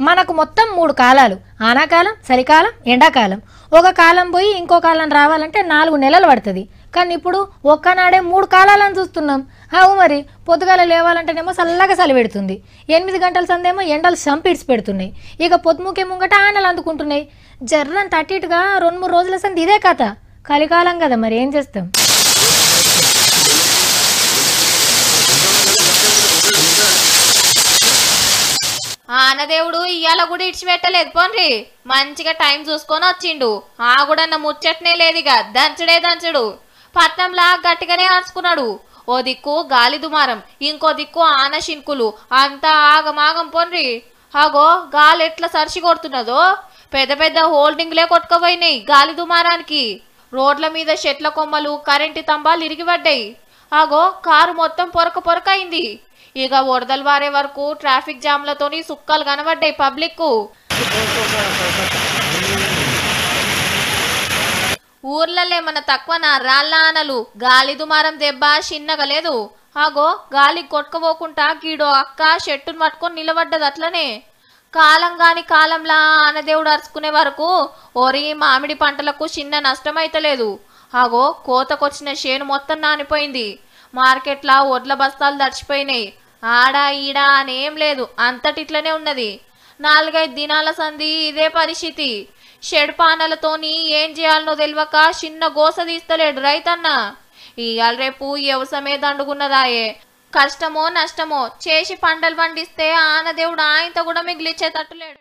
మనకు మొత్తం 3 కాలాలు, ఆనాకాలం, చలికాలం, ఎండాకాలం. ఒక కాలం పోయి ఇంకో కాలం రావాలంటే 4 నెలలు పడుతుంది. కానీ ఇప్పుడు ఒక్కనాడే 3 కాలాలను చూస్తున్నాం. అవు మరి పొద్దుగాల లేవాలంటేనేమో చల్లగా చలి పెడుతుంది, 8 గంటల సందేమో ఎండలు సంపిడ్చి పెడుతున్నాయి. ఇక పొద్దుముకే ముంగట ఆనలు అందుకుంటున్నాయి. జర్రని తట్టిటుగా 2-3 రోజుల సంది ఇదే కథ. కలికాలం కదా, మరి ఏం చేస్తాం. ఆనదేవుడు ఇయ్యాల కూడా ఇడిచిపెట్టలేదు పోన్రి. మంచిగా టైం చూసుకొని వచ్చిండు. ఆ కూడా ముచ్చట్నే లేదిగా, దంచుడే దంచుడు. పట్నంలా గట్టిగానే ఆర్చుకున్నాడు. ఓ దిక్కు గాలి దుమారం, ఇంకో దిక్కు ఆన శింకులు. అంతా ఆగమాగం పోన్రి. అగో గాలి ఎట్లా సరిచి కొడుతున్నదో. పెద్ద పెద్ద హోల్డింగ్లే కొట్టుకుపోయినాయి గాలి దుమారానికి. రోడ్ల మీద చెట్ల కొమ్మలు, కరెంటు తంబాలు ఇరిగిపడ్డాయి. అగో కారు మొత్తం పొరక అయింది. ఇక వరదలు వారే వరకు ట్రాఫిక్ జామ్లతోని సుక్కలు కనబడ్డాయి పబ్లిక్. ఊర్లలో మన తక్కువన రాళ్ళ ఆనలు, గాలి దుమారం దెబ్బ చిన్నగా లేదు. అగో గాలి కొట్టుకుపోకుండా గీడో అక్క చెట్టును పట్టుకొని నిలబడ్డది. అట్లనే కాలం గాని కాలంలా ఆనదేవుడు అరుచుకునే వరకు ఒరి మామిడి పంటలకు చిన్న నష్టం అయితలేదు. అగో కోతకొచ్చిన చేను మొత్తం నానిపోయింది. మార్కెట్లా ఒడ్ల బస్తాలు దడిచిపోయినాయి. ఆడా ఈడా అనేం లేదు, అంతటిట్లనే ఉన్నది. 4-5 దినాల సంధి ఇదే పరిస్థితి. షెడ్పానలతోని ఏం చేయాలనో తెలియక చిన్న గోస తీస్తలేడు రైతన్న. ఇవాళ రేపు వ్యవసాయమే దండుకున్నదాయే. కష్టమో నష్టమో చేసి పంటలు పండిస్తే ఆనదేవుడు ఆయనతో కూడా మిగిలిచ్చేటట్టు లేడు.